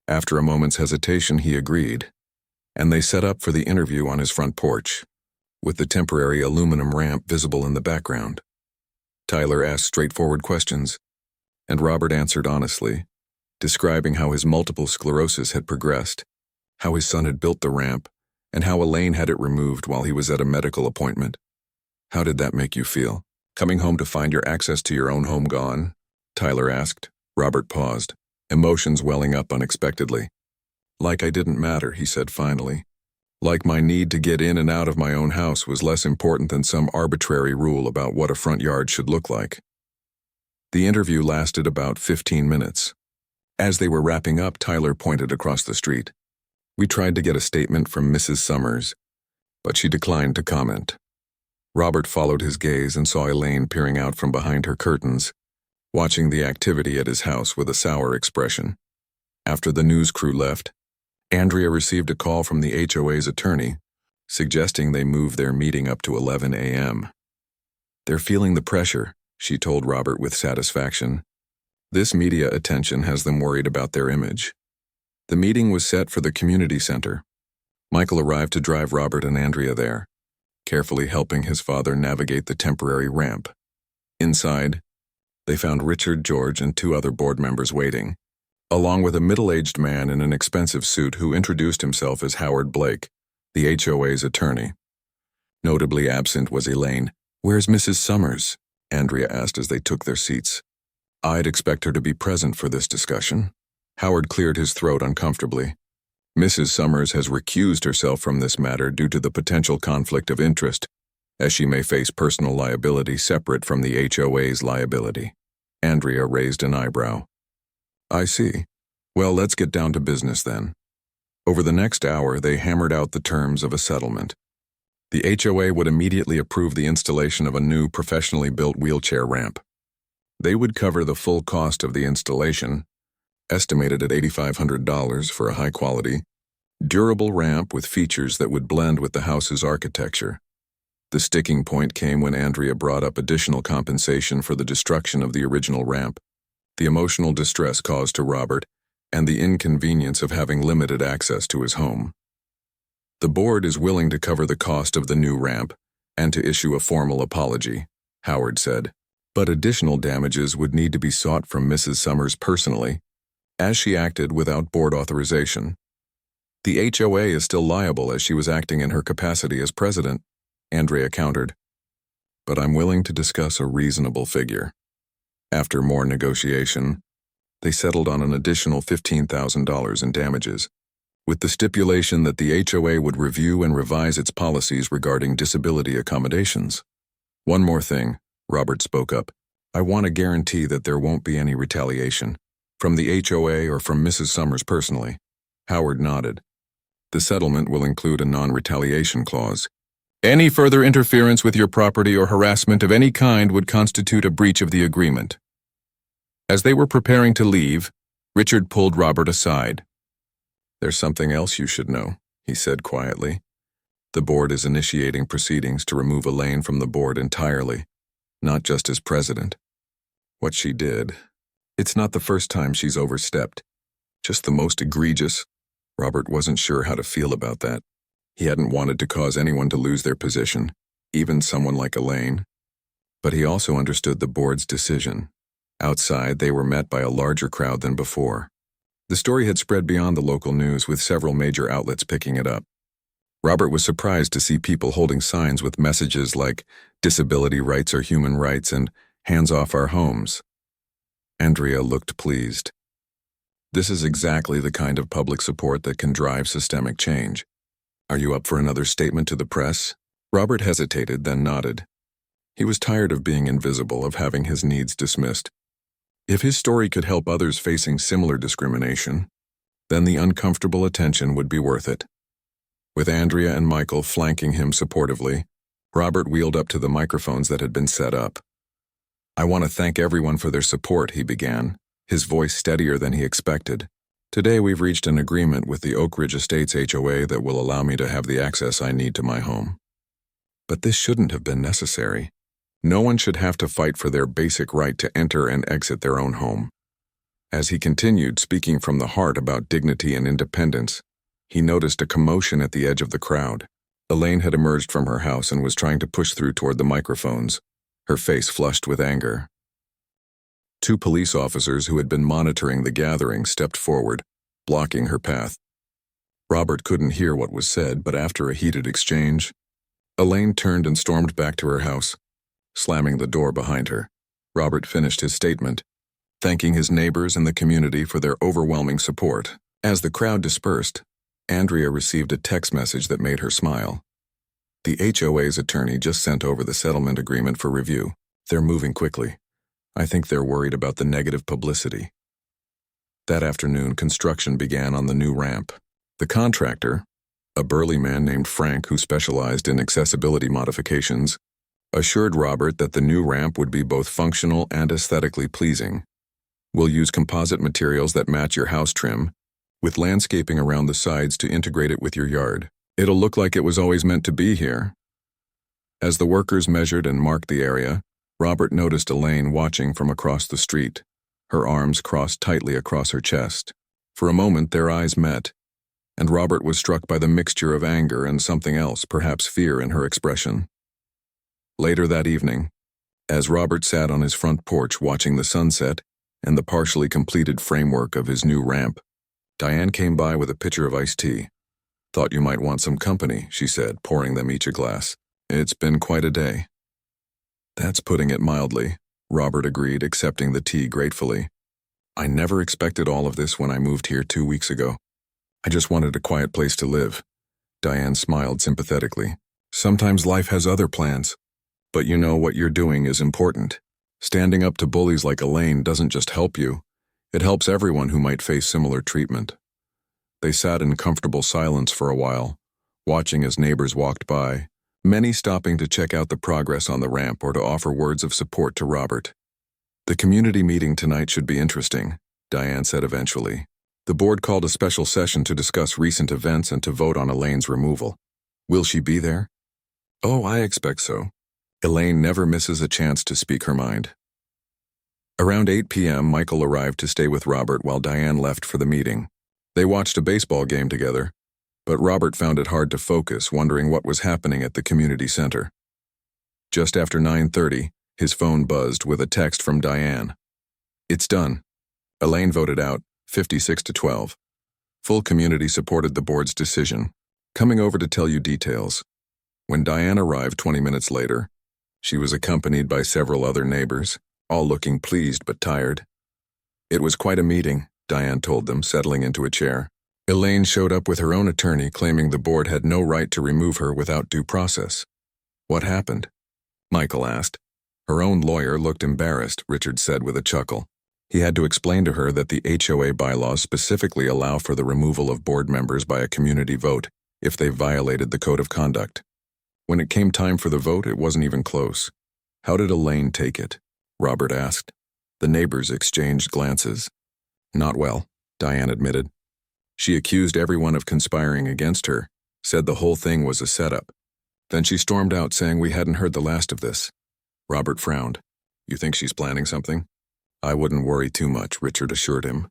After a moment's hesitation, he agreed, and they set up for the interview on his front porch, with the temporary aluminum ramp visible in the background. Tyler asked straightforward questions, and Robert answered honestly, describing how his multiple sclerosis had progressed, how his son had built the ramp, and how Elaine had it removed while he was at a medical appointment. How did that make you feel? Coming home to find your access to your own home gone? Tyler asked. Robert paused, emotions welling up unexpectedly. Like I didn't matter, he said finally. Like my need to get in and out of my own house was less important than some arbitrary rule about what a front yard should look like. The interview lasted about 15 minutes. As they were wrapping up, Tyler pointed across the street. We tried to get a statement from Mrs. Summers, but she declined to comment. Robert followed his gaze and saw Elaine peering out from behind her curtains, watching the activity at his house with a sour expression. After the news crew left, Andrea received a call from the HOA's attorney, suggesting they move their meeting up to 11 a.m. They're feeling the pressure, she told Robert with satisfaction. This media attention has them worried about their image. The meeting was set for the community center. Michael arrived to drive Robert and Andrea there, carefully helping his father navigate the temporary ramp. Inside, they found Richard, George, and 2 other board members waiting, along with a middle-aged man in an expensive suit who introduced himself as Howard Blake, the HOA's attorney. Notably absent was Elaine. Where's Mrs. Summers? Andrea asked as they took their seats. I'd expect her to be present for this discussion. Howard cleared his throat uncomfortably. Mrs. Summers has recused herself from this matter due to the potential conflict of interest. as she may face personal liability separate from the HOA's liability. Andrea raised an eyebrow. I see. Well, let's get down to business then. Over the next hour, they hammered out the terms of a settlement. The HOA would immediately approve the installation of a new professionally built wheelchair ramp. They would cover the full cost of the installation, estimated at $8,500 for a high-quality, durable ramp with features that would blend with the house's architecture. The sticking point came when Andrea brought up additional compensation for the destruction of the original ramp, the emotional distress caused to Robert, and the inconvenience of having limited access to his home. The board is willing to cover the cost of the new ramp and to issue a formal apology, Howard said, but additional damages would need to be sought from Mrs. Summers personally, as she acted without board authorization. The HOA is still liable as she was acting in her capacity as president, Andrea countered, but I'm willing to discuss a reasonable figure. After more negotiation, they settled on an additional $15,000 in damages, with the stipulation that the HOA would review and revise its policies regarding disability accommodations. One more thing, Robert spoke up. I want to guarantee that there won't be any retaliation, from the HOA or from Mrs. Summers personally. Howard nodded. The settlement will include a non-retaliation clause. Any further interference with your property or harassment of any kind would constitute a breach of the agreement. As they were preparing to leave, Richard pulled Robert aside. There's something else you should know, he said quietly. The board is initiating proceedings to remove Elaine from the board entirely, not just as president. What she did, it's not the first time she's overstepped, just the most egregious. Robert wasn't sure how to feel about that. He hadn't wanted to cause anyone to lose their position, even someone like Elaine. But he also understood the board's decision. Outside, they were met by a larger crowd than before. The story had spread beyond the local news, with several major outlets picking it up. Robert was surprised to see people holding signs with messages like "Disability rights are human rights" and "Hands off our homes." Andrea looked pleased. This is exactly the kind of public support that can drive systemic change. Are you up for another statement to the press? Robert hesitated, then nodded. He was tired of being invisible, of having his needs dismissed. If his story could help others facing similar discrimination, then the uncomfortable attention would be worth it. With Andrea and Michael flanking him supportively, Robert wheeled up to the microphones that had been set up. I want to thank everyone for their support, he began, his voice steadier than he expected. Today we've reached an agreement with the Oak Ridge Estates HOA that will allow me to have the access I need to my home. But this shouldn't have been necessary. No one should have to fight for their basic right to enter and exit their own home. As he continued, speaking from the heart about dignity and independence, he noticed a commotion at the edge of the crowd. Elaine had emerged from her house and was trying to push through toward the microphones, her face flushed with anger. Two police officers who had been monitoring the gathering stepped forward, blocking her path. Robert couldn't hear what was said, but after a heated exchange, Elaine turned and stormed back to her house, slamming the door behind her. Robert finished his statement, thanking his neighbors and the community for their overwhelming support. As the crowd dispersed, Andrea received a text message that made her smile. The HOA's attorney just sent over the settlement agreement for review. They're moving quickly. I think they're worried about the negative publicity. That afternoon, construction began on the new ramp. The contractor, a burly man named Frank who specialized in accessibility modifications, assured Robert that the new ramp would be both functional and aesthetically pleasing. We'll use composite materials that match your house trim, with landscaping around the sides to integrate it with your yard. It'll look like it was always meant to be here. As the workers measured and marked the area, Robert noticed Elaine watching from across the street, her arms crossed tightly across her chest. For a moment, their eyes met, and Robert was struck by the mixture of anger and something else, perhaps fear, in her expression. Later that evening, as Robert sat on his front porch watching the sunset and the partially completed framework of his new ramp, Diane came by with a pitcher of iced tea. Thought you might want some company, she said, pouring them each a glass. It's been quite a day. That's putting it mildly, Robert agreed, accepting the tea gratefully. I never expected all of this when I moved here 2 weeks ago. I just wanted a quiet place to live. Diane smiled sympathetically. Sometimes life has other plans, but you know what you're doing is important. Standing up to bullies like Elaine doesn't just help you, it helps everyone who might face similar treatment. They sat in comfortable silence for a while, watching as neighbors walked by, many stopping to check out the progress on the ramp or to offer words of support to Robert. The community meeting tonight should be interesting, Diane said eventually. The board called a special session to discuss recent events and to vote on Elaine's removal. Will she be there? Oh, I expect so. Elaine never misses a chance to speak her mind. Around 8 p.m., Michael arrived to stay with Robert while Diane left for the meeting. They watched a baseball game together, but Robert found it hard to focus, wondering what was happening at the community center. Just after 9:30, his phone buzzed with a text from Diane. It's done. Elaine voted out, 56-12. Full community supported the board's decision. Coming over to tell you details. When Diane arrived 20 minutes later, she was accompanied by several other neighbors, all looking pleased but tired. It was quite a meeting, Diane told them, settling into a chair. Elaine showed up with her own attorney, claiming the board had no right to remove her without due process. What happened? Michael asked. Her own lawyer looked embarrassed, Richard said with a chuckle. He had to explain to her that the HOA bylaws specifically allow for the removal of board members by a community vote if they violated the code of conduct. When it came time for the vote, it wasn't even close. How did Elaine take it? Robert asked. The neighbors exchanged glances. Not well, Diane admitted. She accused everyone of conspiring against her, said the whole thing was a setup. Then she stormed out saying we hadn't heard the last of this. Robert frowned. You think she's planning something? I wouldn't worry too much, Richard assured him.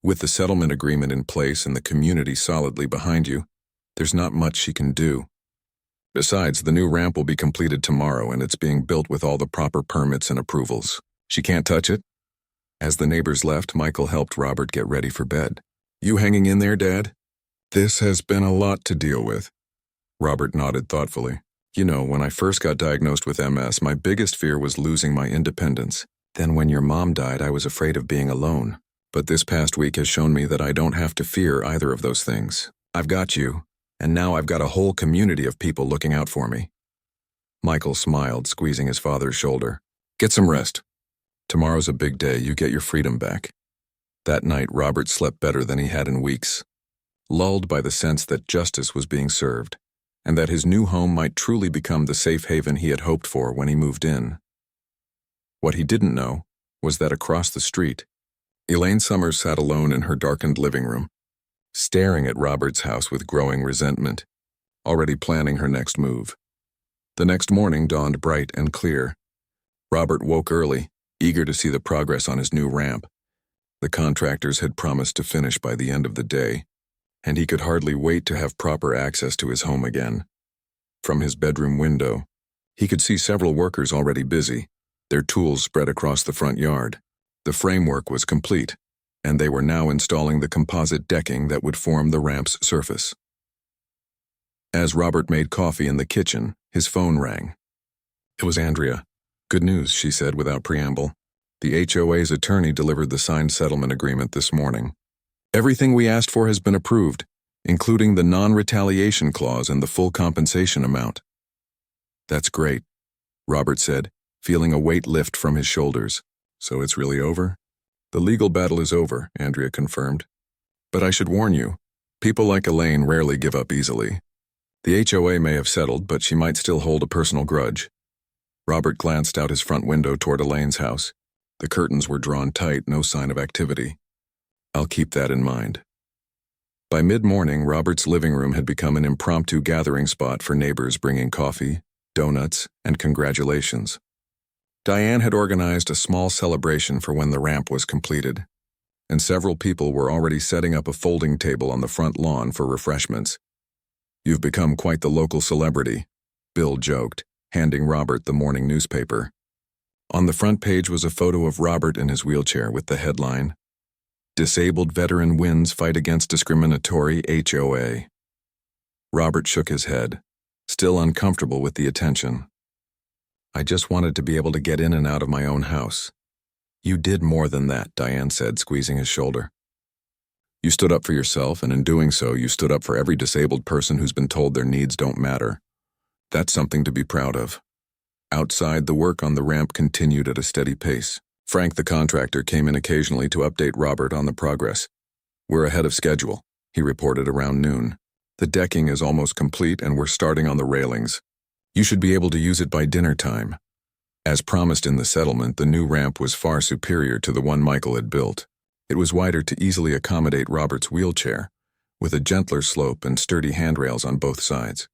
With the settlement agreement in place and the community solidly behind you, there's not much she can do. Besides, the new ramp will be completed tomorrow and it's being built with all the proper permits and approvals. She can't touch it? As the neighbors left, Michael helped Robert get ready for bed. You hanging in there, Dad? This has been a lot to deal with. Robert nodded thoughtfully. You know, when I first got diagnosed with MS, my biggest fear was losing my independence. Then when your mom died, I was afraid of being alone. But this past week has shown me that I don't have to fear either of those things. I've got you, and now I've got a whole community of people looking out for me. Michael smiled, squeezing his father's shoulder. Get some rest. Tomorrow's a big day. You get your freedom back. That night, Robert slept better than he had in weeks, lulled by the sense that justice was being served, and that his new home might truly become the safe haven he had hoped for when he moved in. What he didn't know was that across the street, Elaine Summers sat alone in her darkened living room, staring at Robert's house with growing resentment, already planning her next move. The next morning dawned bright and clear. Robert woke early, eager to see the progress on his new ramp. The contractors had promised to finish by the end of the day, and he could hardly wait to have proper access to his home again. From his bedroom window, he could see several workers already busy, their tools spread across the front yard. The framework was complete, and they were now installing the composite decking that would form the ramp's surface. As Robert made coffee in the kitchen, his phone rang. It was Andrea. Good news, she said without preamble. The HOA's attorney delivered the signed settlement agreement this morning. Everything we asked for has been approved, including the non-retaliation clause and the full compensation amount. That's great, Robert said, feeling a weight lift from his shoulders. So it's really over? The legal battle is over, Andrea confirmed. But I should warn you, people like Elaine rarely give up easily. The HOA may have settled, but she might still hold a personal grudge. Robert glanced out his front window toward Elaine's house. The curtains were drawn tight, no sign of activity. I'll keep that in mind. By mid-morning, Robert's living room had become an impromptu gathering spot for neighbors bringing coffee, donuts, and congratulations. Diane had organized a small celebration for when the ramp was completed, and several people were already setting up a folding table on the front lawn for refreshments. You've become quite the local celebrity, Bill joked, handing Robert the morning newspaper. On the front page was a photo of Robert in his wheelchair with the headline, Disabled Veteran Wins Fight Against Discriminatory HOA. Robert shook his head, still uncomfortable with the attention. I just wanted to be able to get in and out of my own house. You did more than that, Diane said, squeezing his shoulder. You stood up for yourself, and in doing so, you stood up for every disabled person who's been told their needs don't matter. That's something to be proud of. Outside, the work on the ramp continued at a steady pace. Frank, the contractor, came in occasionally to update Robert on the progress. "We're ahead of schedule," he reported around noon. "The decking is almost complete and we're starting on the railings. You should be able to use it by dinner time." As promised in the settlement, the new ramp was far superior to the one Michael had built. It was wider to easily accommodate Robert's wheelchair, with a gentler slope and sturdy handrails on both sides.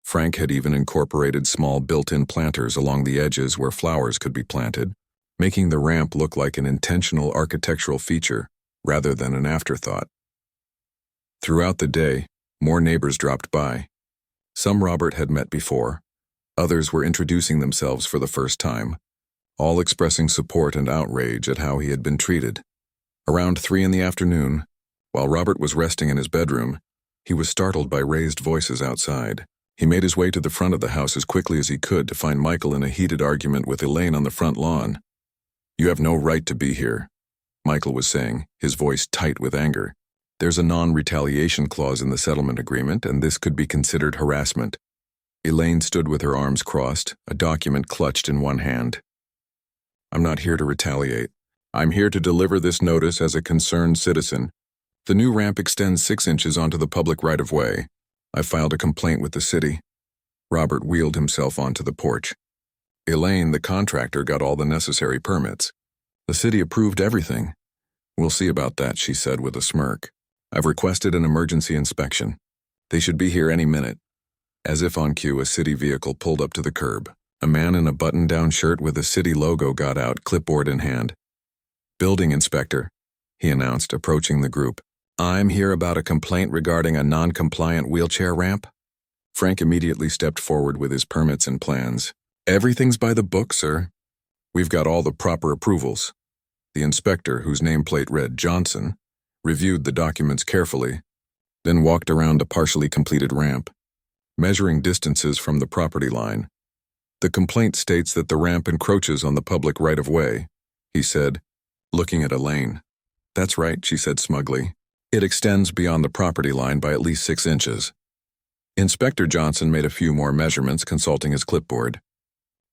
Frank had even incorporated small built-in planters along the edges where flowers could be planted, making the ramp look like an intentional architectural feature rather than an afterthought. Throughout the day, more neighbors dropped by. Some Robert had met before. Others were introducing themselves for the first time, all expressing support and outrage at how he had been treated. Around 3 in the afternoon, while Robert was resting in his bedroom, he was startled by raised voices outside. He made his way to the front of the house as quickly as he could to find Michael in a heated argument with Elaine on the front lawn. "You have no right to be here," Michael was saying, his voice tight with anger. "There's a non-retaliation clause in the settlement agreement, and this could be considered harassment." Elaine stood with her arms crossed, a document clutched in one hand. "I'm not here to retaliate. I'm here to deliver this notice as a concerned citizen. The new ramp extends 6 inches onto the public right-of-way. I filed a complaint with the city." Robert wheeled himself onto the porch. "Elaine, the contractor, got all the necessary permits. The city approved everything." "We'll see about that," she said with a smirk. "I've requested an emergency inspection. They should be here any minute." As if on cue, a city vehicle pulled up to the curb. A man in a button-down shirt with a city logo got out, clipboard in hand. "Building inspector," he announced, approaching the group. "I'm here about a complaint regarding a non-compliant wheelchair ramp." Frank immediately stepped forward with his permits and plans. "Everything's by the book, sir. We've got all the proper approvals." The inspector, whose nameplate read Johnson, reviewed the documents carefully, then walked around a partially completed ramp, measuring distances from the property line. "The complaint states that the ramp encroaches on the public right-of-way," he said, looking at Elaine. "That's right," she said smugly. "It extends beyond the property line by at least 6 inches. Inspector Johnson made a few more measurements, consulting his clipboard.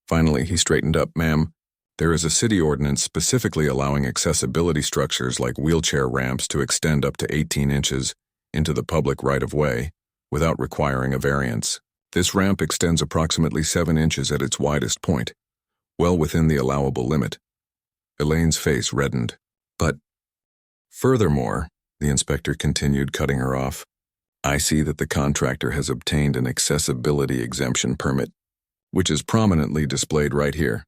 Finally, he straightened up. "Ma'am, there is a city ordinance specifically allowing accessibility structures like wheelchair ramps to extend up to 18 inches into the public right-of-way without requiring a variance. This ramp extends approximately 7 inches at its widest point, well within the allowable limit." Elaine's face reddened. "But furthermore," the inspector continued, cutting her off, "I see that the contractor has obtained an accessibility exemption permit, which is prominently displayed right here."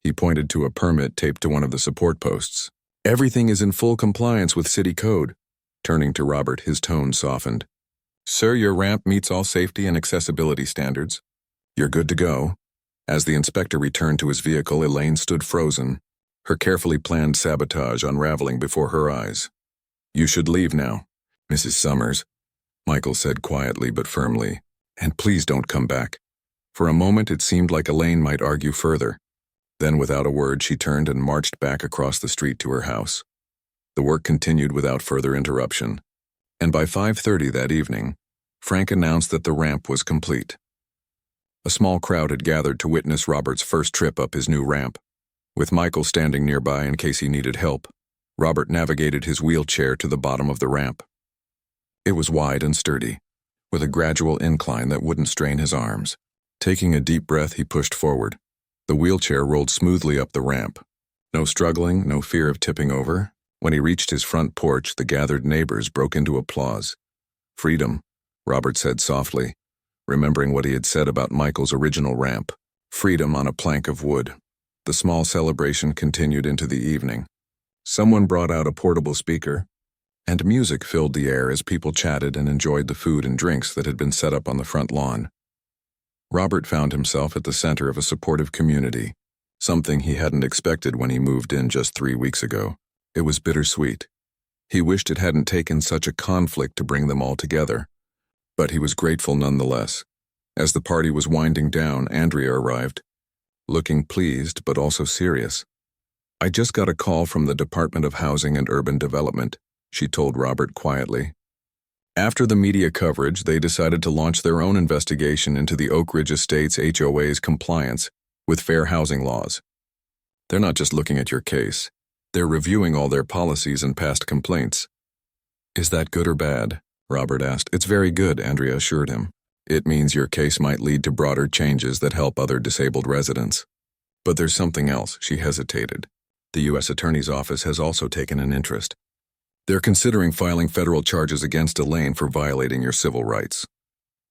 He pointed to a permit taped to one of the support posts. "Everything is in full compliance with city code." Turning to Robert, his tone softened. "Sir, your ramp meets all safety and accessibility standards. You're good to go." As the inspector returned to his vehicle, Elaine stood frozen, her carefully planned sabotage unraveling before her eyes. "You should leave now, Mrs. Summers," Michael said quietly but firmly, "and please don't come back." For a moment it seemed like Elaine might argue further. Then without a word she turned and marched back across the street to her house. The work continued without further interruption, and by 5:30 that evening, Frank announced that the ramp was complete. A small crowd had gathered to witness Robert's first trip up his new ramp. With Michael standing nearby in case he needed help, Robert navigated his wheelchair to the bottom of the ramp. It was wide and sturdy, with a gradual incline that wouldn't strain his arms. Taking a deep breath, he pushed forward. The wheelchair rolled smoothly up the ramp. No struggling, no fear of tipping over. When he reached his front porch, the gathered neighbors broke into applause. "Freedom," Robert said softly, remembering what he had said about Michael's original ramp. Freedom on a plank of wood. The small celebration continued into the evening. Someone brought out a portable speaker, and music filled the air as people chatted and enjoyed the food and drinks that had been set up on the front lawn. Robert found himself at the center of a supportive community, something he hadn't expected when he moved in just 3 weeks ago. It was bittersweet. He wished it hadn't taken such a conflict to bring them all together, but he was grateful nonetheless. As the party was winding down, Andrea arrived, looking pleased but also serious. "I just got a call from the Department of Housing and Urban Development," she told Robert quietly. After the media coverage, they decided to launch their own investigation into the Oak Ridge Estates HOA's compliance with fair housing laws. They're not just looking at your case. They're reviewing all their policies and past complaints. Is that good or bad? Robert asked. It's very good, Andrea assured him. It means your case might lead to broader changes that help other disabled residents. But there's something else, she hesitated. The U.S. Attorney's Office has also taken an interest. They're considering filing federal charges against Elaine for violating your civil rights.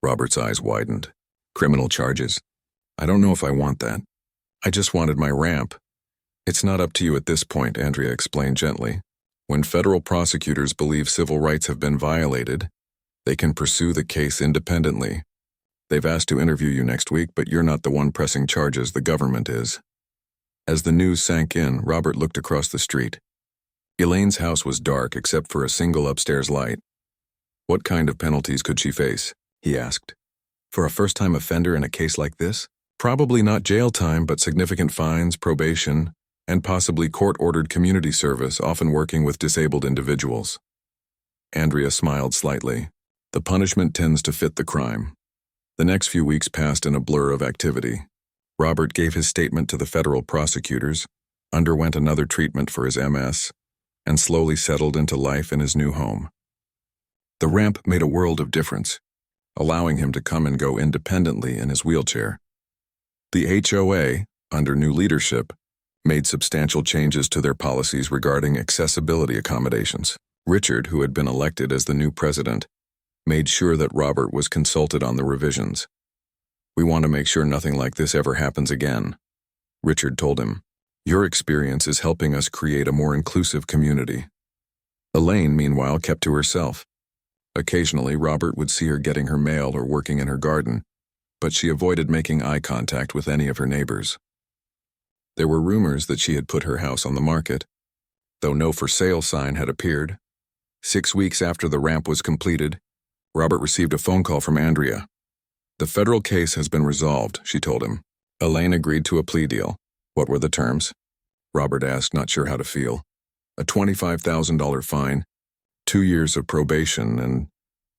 Robert's eyes widened. Criminal charges? I don't know if I want that. I just wanted my ramp. It's not up to you at this point, Andrea explained gently. When federal prosecutors believe civil rights have been violated, they can pursue the case independently. They've asked to interview you next week, but you're not the one pressing charges, the government is. As the news sank in, Robert looked across the street. Elaine's house was dark except for a single upstairs light. What kind of penalties could she face? He asked. For a first-time offender in a case like this? Probably not jail time, but significant fines, probation, and possibly court-ordered community service, often working with disabled individuals. Andrea smiled slightly. The punishment tends to fit the crime. The next few weeks passed in a blur of activity. Robert gave his statement to the federal prosecutors, underwent another treatment for his MS, and slowly settled into life in his new home. The ramp made a world of difference, allowing him to come and go independently in his wheelchair. The HOA, under new leadership, made substantial changes to their policies regarding accessibility accommodations. Richard, who had been elected as the new president, made sure that Robert was consulted on the revisions. We want to make sure nothing like this ever happens again, Richard told him. Your experience is helping us create a more inclusive community. Elaine, meanwhile, kept to herself. Occasionally, Robert would see her getting her mail or working in her garden, but she avoided making eye contact with any of her neighbors. There were rumors that she had put her house on the market, though no for sale sign had appeared. 6 weeks after the ramp was completed, Robert received a phone call from Andrea. The federal case has been resolved, she told him. Elaine agreed to a plea deal. What were the terms? Robert asked, not sure how to feel. A $25,000 fine, 2 years of probation, and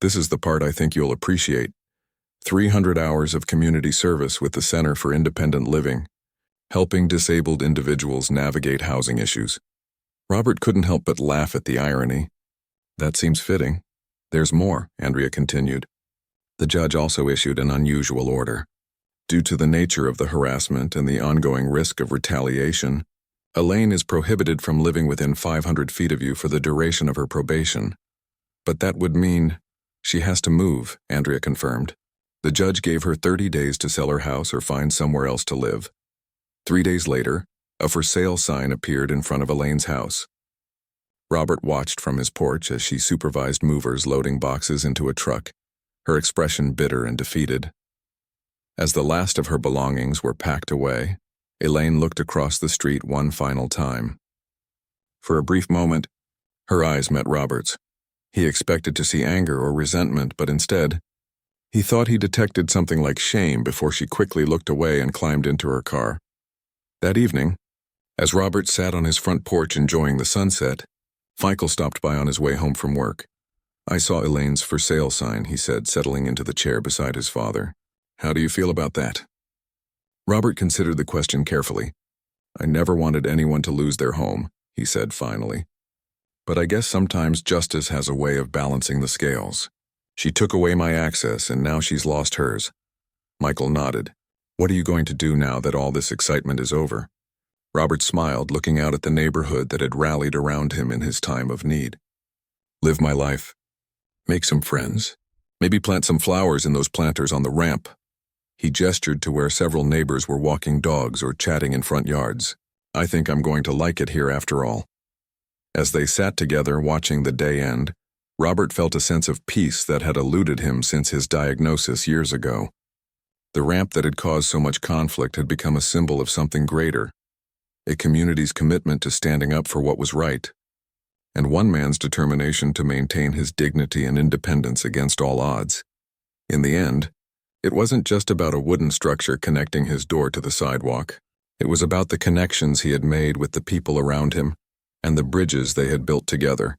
this is the part I think you'll appreciate, 300 hours of community service with the Center for Independent Living, helping disabled individuals navigate housing issues. Robert couldn't help but laugh at the irony. That seems fitting. There's more, Andrea continued. The judge also issued an unusual order. Due to the nature of the harassment and the ongoing risk of retaliation, Elaine is prohibited from living within 500 feet of you for the duration of her probation. But that would mean she has to move, Andrea confirmed. The judge gave her 30 days to sell her house or find somewhere else to live. 3 days later, a for sale sign appeared in front of Elaine's house. Robert watched from his porch as she supervised movers loading boxes into a truck, her expression bitter and defeated. As the last of her belongings were packed away, Elaine looked across the street one final time. For a brief moment, her eyes met Robert's. He expected to see anger or resentment, but instead, he thought he detected something like shame before she quickly looked away and climbed into her car. That evening, as Robert sat on his front porch enjoying the sunset, Michael stopped by on his way home from work. I saw Elaine's for sale sign, he said, settling into the chair beside his father. How do you feel about that? Robert considered the question carefully. I never wanted anyone to lose their home, he said finally. But I guess sometimes justice has a way of balancing the scales. She took away my access, and now she's lost hers. Michael nodded. What are you going to do now that all this excitement is over? Robert smiled, looking out at the neighborhood that had rallied around him in his time of need. Live my life. Make some friends. Maybe plant some flowers in those planters on the ramp. He gestured to where several neighbors were walking dogs or chatting in front yards. I think I'm going to like it here after all. As they sat together watching the day end, Robert felt a sense of peace that had eluded him since his diagnosis years ago. The ramp that had caused so much conflict had become a symbol of something greater, a community's commitment to standing up for what was right, and one man's determination to maintain his dignity and independence against all odds. In the end, it wasn't just about a wooden structure connecting his door to the sidewalk. It was about the connections he had made with the people around him and the bridges they had built together.